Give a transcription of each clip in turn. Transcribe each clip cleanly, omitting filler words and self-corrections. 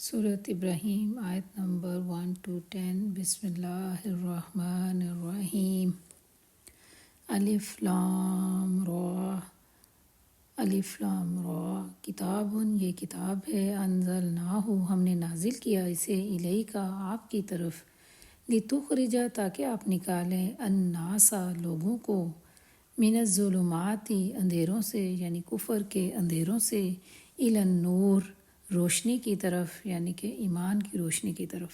سورۃ ابراہیم آیت number 1 to 10۔ بسم اللہ الرحمن الرحیم۔ الف لام را، الف لام را، کتاب، یہ کتاب ہے، انزلناہ، ہم نے نازل کیا اسے، الیک، آپ کی طرف، لتخرج، تاکہ آپ نکالیں، الناس، لوگوں کو، من الظلمات، اندھیروں سے یعنی کفر کے اندھیروں سے، الی النور، روشنی کی طرف یعنی کہ ایمان کی روشنی کی طرف،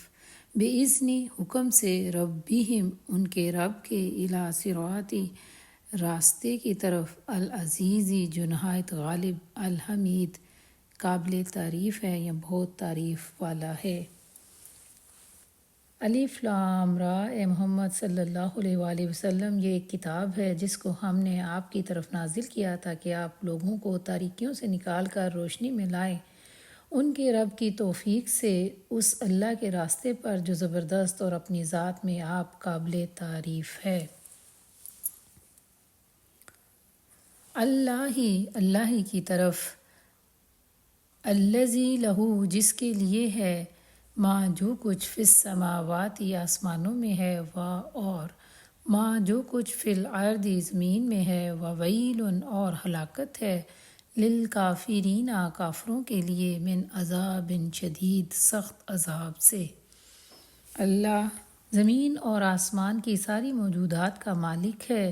بِإِذْنِ، حکم سے، ربہم، ان کے رب کے، الی صراط، راستے کی طرف، العزیز، جو نہایت غالب، الحمید، قابل تعریف ہے یا بہت تعریف والا ہے۔ الف لام را، اے محمد صلی اللہ علیہ وآلہ وسلم، یہ ایک کتاب ہے جس کو ہم نے آپ کی طرف نازل کیا تاکہ آپ لوگوں کو تاریکیوں سے نکال کر روشنی میں لائیں، ان کے رب کی توفیق سے، اس اللہ کے راستے پر جو زبردست اور اپنی ذات میں آپ قابل تعریف ہے۔ اللہ ہی کی طرف، الذی لہو، جس کے لیے ہے، ما، جو کچھ، فی السماوات، آسمانوں میں ہے، اور ما، جو کچھ، فی الارض، زمین میں ہے، وویل، اور ہلاکت ہے، للکافرین، کافروں کے لیے، من عذاب شدید، سخت عذاب سے۔ اللہ زمین اور آسمان کی ساری موجودات کا مالک ہے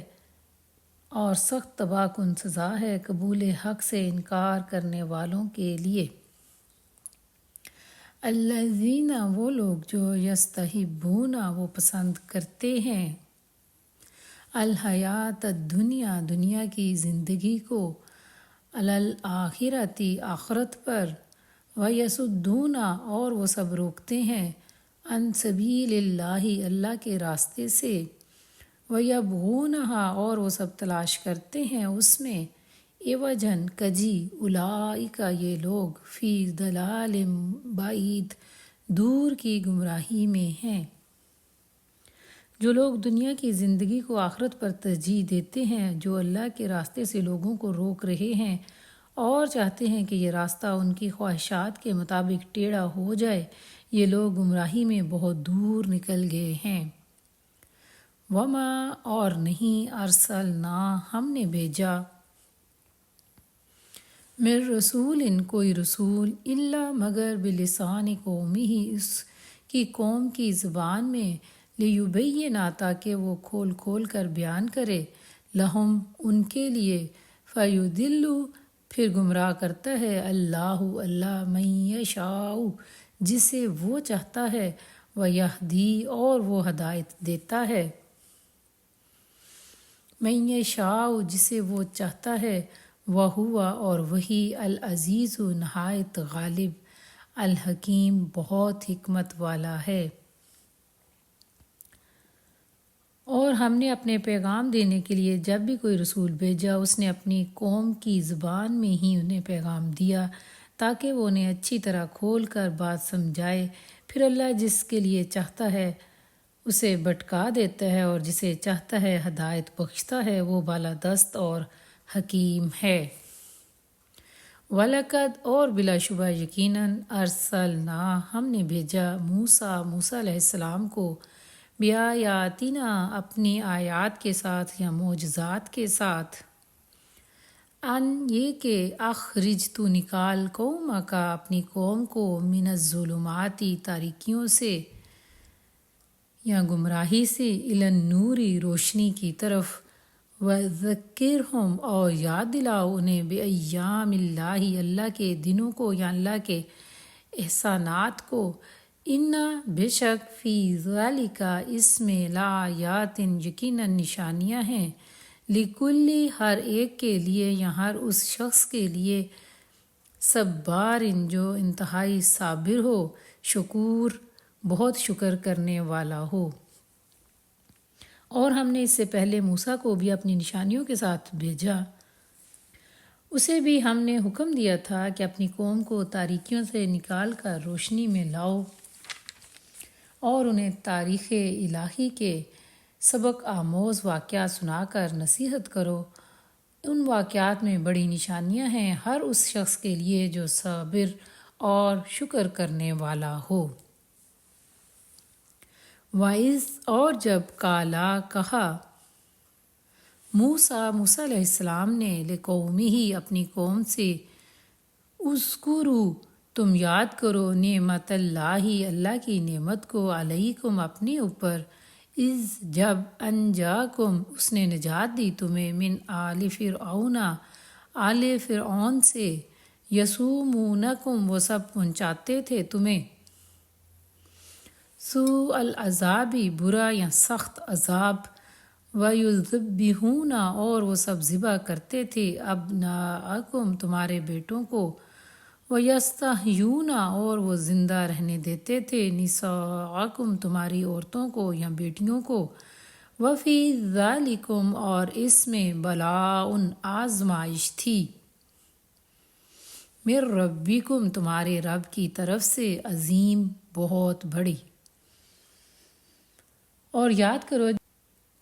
اور سخت تباہ کن سزا ہے قبول حق سے انکار کرنے والوں کے لیے۔ الذین، وہ لوگ جو، یستحبون، وہ پسند کرتے ہیں، الحیات الدنیا، دنیا کی زندگی کو، علی الآخرۃ، آخرت پر، ویصدون، اور وہ سب روکتے ہیں، عن سبیل اللہ، اللہ کے راستے سے، ویبغونہا، اور وہ سب تلاش کرتے ہیں اس میں، عوجاً، کجی، اولئک، یہ لوگ، فی ضلال بعید، دور کی گمراہی میں ہیں۔ جو لوگ دنیا کی زندگی کو آخرت پر ترجیح دیتے ہیں، جو اللہ کے راستے سے لوگوں کو روک رہے ہیں اور چاہتے ہیں کہ یہ راستہ ان کی خواہشات کے مطابق ٹیڑھا ہو جائے، یہ لوگ گمراہی میں بہت دور نکل گئے ہیں۔ وما، اور نہیں، ارسلنا، ہم نے بھیجا، من رسول، کوئی رسول، الا، مگر، بلسان قومہ، اس کی قوم کی زبان میں، لیبین، تاکہ وہ کھول کھول کر بیان کرے، لہم، ان کے لیے، فیضل، پھر گمراہ کرتا ہے، اللہ من یشاء، جسے وہ چاہتا ہے، ویہدی، اور وہ ہدایت دیتا ہے، من یشاء، جسے وہ چاہتا ہے، وہو، اور وہی، العزیز، نہایت غالب، الحکیم، بہت حکمت والا ہے۔ اور ہم نے اپنے پیغام دینے کے لیے جب بھی کوئی رسول بھیجا، اس نے اپنی قوم کی زبان میں ہی انہیں پیغام دیا تاکہ وہ انہیں اچھی طرح کھول کر بات سمجھائے۔ پھر اللہ جس کے لیے چاہتا ہے اسے بھٹکا دیتا ہے اور جسے چاہتا ہے ہدایت بخشتا ہے، وہ بالادست اور حکیم ہے۔ وَلَقَدْ، اور بلا شبہ یقیناً، ارسلنا، ہم نے بھیجا، موسیٰ علیہ السلام کو، بآیاتنا، اپنی آیات کے ساتھ یا معجزات کے ساتھ، ان، یہ کہ، اخرج، تو نکال، قومک، اپنی قوم کو، من الظلمات، تاریکیوں سے یا گمراہی سے، الی النور، روشنی کی طرف، وذکرہم، اور یاد دلاؤ انہیں، بایام اللہ، اللہ کے دنوں کو یا اللہ کے احسانات کو، ان، بے شک، فی ذالک، اس میں، لآیات، یقیناً نشانیاں ہیں، لکل، ہر ایک کے لیے یا ہر اس شخص کے لیے، صبار، جو انتہائی صابر ہو، شکور، بہت شکر کرنے والا ہو۔ اور ہم نے اس سے پہلے موسیٰ کو بھی اپنی نشانیوں کے ساتھ بھیجا، اسے بھی ہم نے حکم دیا تھا کہ اپنی قوم کو تاریکیوں سے نکال کر روشنی میں لاؤ اور انہیں تاریخ الہی کے سبق آموز واقعات سنا کر نصیحت کرو۔ ان واقعات میں بڑی نشانیاں ہیں ہر اس شخص کے لیے جو صابر اور شکر کرنے والا ہو۔ وَإِذْ اور جب کالا کہا موسیٰ علیہ السلام نے لِقَوْمِهِ اپنی قوم سے اذکروا تم یاد کرو نعمت اللہ کی نعمت کو علیکم اپنے اوپر اذ جب انجاکم اس نے نجات دی تمہیں من آل فرعون آل فرعون سے یسومونکم وہ سب پہنچاتے تھے تمہیں سوء العذابی برا یا سخت عذاب وَيُذْبِحُونَ اور وہ سب ذبح کرتے تھے ابناءکم تمہارے بیٹوں کو وَيَسْتَحْيُونَ اور وہ زندہ رہنے دیتے تھے نساءکم تمہاری عورتوں کو یا بیٹیوں کو وَفِي ذَلِكُمْ اور اس میں بلاء آزمائش تھی مِن ربکم تمہارے رب کی طرف سے عظیم بہت بڑی۔ اور یاد کرو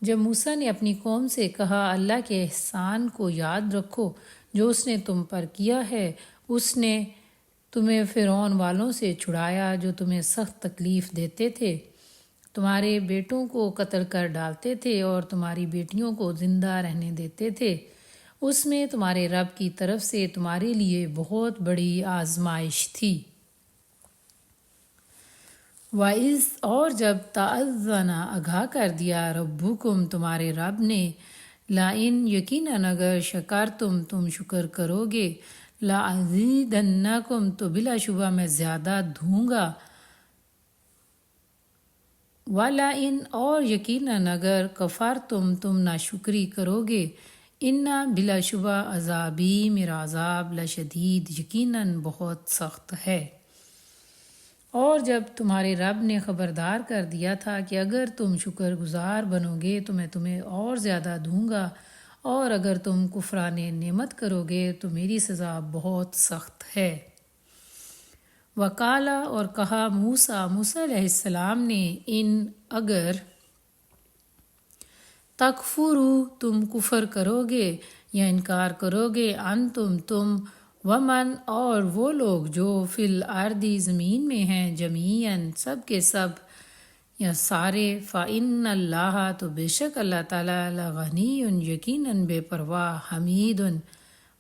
جب موسیٰ نے اپنی قوم سے کہا اللہ کے احسان کو یاد رکھو جو اس نے تم پر کیا ہے، اس نے تمہیں فرعون والوں سے چھڑایا جو تمہیں سخت تکلیف دیتے تھے، تمہارے بیٹوں کو قتل کر ڈالتے تھے اور تمہاری بیٹیوں کو زندہ رہنے دیتے تھے، اس میں تمہارے رب کی طرف سے تمہارے لیے بہت بڑی آزمائش تھی۔ وَإِذْ اور جب تَأَذَّنَ آگاہ کر دیا ربکم تمہارے رب نے لَإِن یقیناً اگر شکرتم تم شکر کرو گے لَأَزِیدَنَّکم تو بلا شبہ میں زیادہ دوں گا وَلَئِن اور یقیناً اگر کفرتم تم ناشکری کرو گے اِنَّ بلا شبہ عذابی میرا عذاب لشدید یقیناً بہت سخت ہے۔ اور جب تمہارے رب نے خبردار کر دیا تھا کہ اگر تم شکر گزار بنو گے تو میں تمہیں اور زیادہ دوں گا اور اگر تم کفران نعمت کرو گے تو میری سزا بہت سخت ہے۔ وقالا اور کہا موسیٰ علیہ السلام نے ان اگر تکفرو تم کفر کرو گے یا انکار کرو گے تم ومن اور وہ لوگ جو فی الارض زمین میں ہیں جمیعاً سب کے سب یا سارے فإن اللہ تو بے شک اللہ تعالیٰ لغنی یقیناً بے پرواہ حمید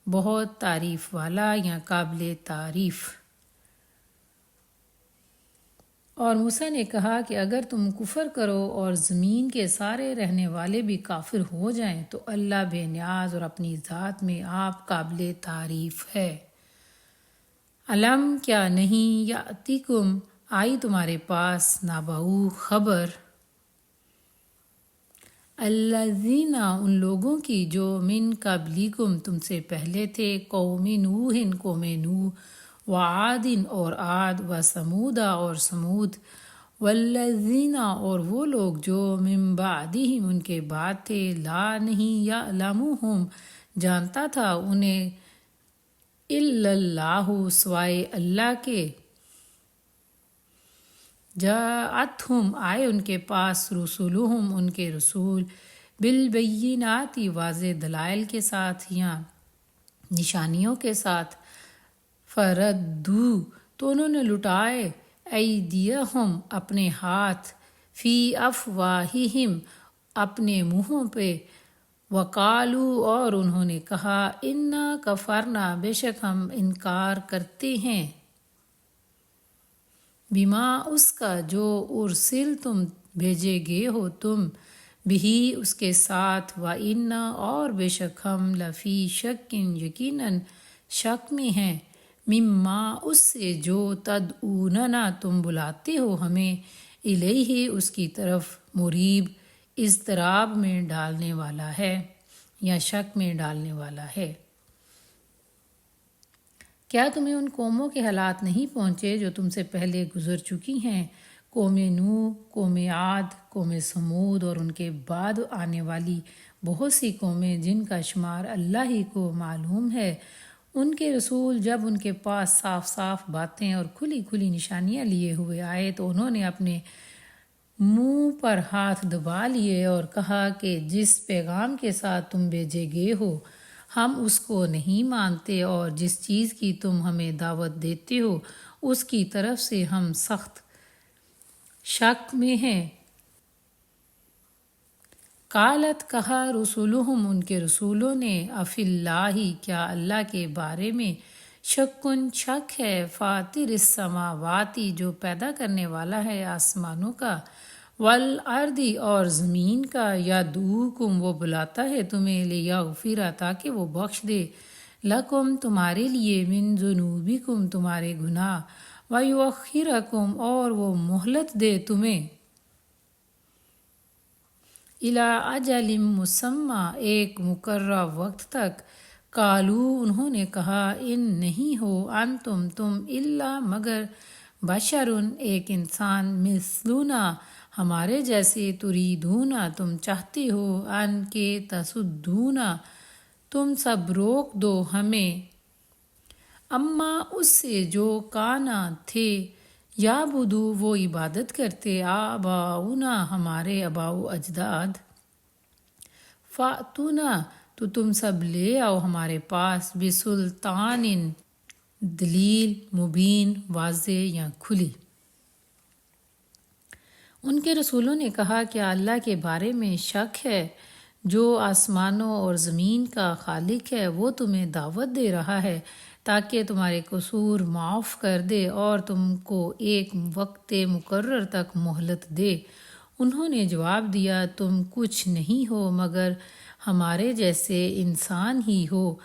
بہت تعریف والا یا قابل تعریف۔ اور موسیٰ نے کہا کہ اگر تم کفر کرو اور زمین کے سارے رہنے والے بھی کافر ہو جائیں تو اللہ بے نیاز اور اپنی ذات میں آپ قابل تعریف ہے۔ علم کیا نہیں یاتیکم آئی تمہارے پاس نبأ خبر الذین ان لوگوں کی جو من قبلکم تم سے پہلے تھے قوم نوح قوم نوح وعاد اور عاد وثمود اور سمود والذین اور وہ لوگ جو من بعدہم ان کے بعد تھے لا نہیں یعلمہم جانتا تھا انہیں الا اللہ سوائے اللہ کے جاءتہم آئے ان کے پاس رسولہم ان کے رسول بالبینات واضح دلائل کے ساتھ یا نشانیوں کے ساتھ فردو تو انہوں نے لٹائے ایدیہم اپنے ہاتھ فی افواہہم اپنے منہوں پہ وقالو اور انہوں نے کہا انا کفرنا بے شک ہم انکار کرتے ہیں بما اس کا جو ارسل تم بھیجے گئے ہو تم بھی اس کے ساتھ وَإِنَّا اور بے شک ہم لفی شک یقیناً شک میں ہیں مما اس سے جو تدعوننا تم بلاتے ہو ہمیں الیہ اس کی طرف مریب اضطراب میں ڈالنے والا ہے یا شک میں ڈالنے والا ہے۔ کیا تمہیں ان قوموں کے حالات نہیں پہنچے جو تم سے پہلے گزر چکی ہیں، قوم نوح، قوم عاد، قوم سمود اور ان کے بعد آنے والی بہت سی قومیں جن کا شمار اللہ ہی کو معلوم ہے۔ ان کے رسول جب ان کے پاس صاف صاف باتیں اور کھلی کھلی نشانیاں لیے ہوئے آئے تو انہوں نے اپنے منہ پر ہاتھ دبا لیے اور کہا کہ جس پیغام کے ساتھ تم بھیجے گئے ہو ہم اس کو نہیں مانتے اور جس چیز کی تم ہمیں دعوت دیتے ہو اس کی طرف سے ہم سخت شک میں ہیں۔ قالت کہا رسولہم ان کے رسولوں نے افی اللہ کیا اللہ کے بارے میں شکن شک ہے، فاطر السماواتی جو پیدا کرنے والا ہے آسمانوں کا، والارضی اور زمین کا، یدعوکم وہ بلاتا ہے تمہیں، لیغفر تاکہ وہ بخش دے، لکم تمہارے لیے، من ذنوبکم تمہارے گناہ، ویؤخرکم اور وہ مہلت دے تمہیں، الی اجل مسمی ایک مقررہ وقت تک، قالو انہوں نے کہا ان نہیں ہو انتم تم الا مگر بشرن ایک انسان، مثلنا ہمارے جیسے، تریدونا تم چاہتے ہو، ان کے تصدونا تم سب روک دو ہمیں، اما اس سے جو کانا تھے، یعبدو وہ عبادت کرتے، آباؤنا ہمارے آباء و اجداد، فاتونا تو تم سب لے آؤ ہمارے پاس، بسلطان دلیل مبین واضح یا کھلی۔ ان کے رسولوں نے کہا کیا اللہ کے بارے میں شک ہے جو آسمانوں اور زمین کا خالق ہے، وہ تمہیں دعوت دے رہا ہے تاکہ تمہارے قصور معاف کر دے اور تم کو ایک وقت مقرر تک مہلت دے۔ انہوں نے جواب دیا تم کچھ نہیں ہو مگر ہمارے جیسے انسان ہی ہو،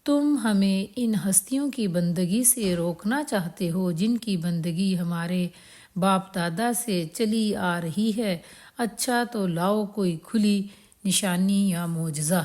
تم ہمیں ان ہستیوں کی بندگی سے روکنا چاہتے ہو جن کی بندگی ہمارے باپ دادا سے چلی آ رہی ہے، اچھا تو لاؤ کوئی کھلی نشانی یا معجزہ۔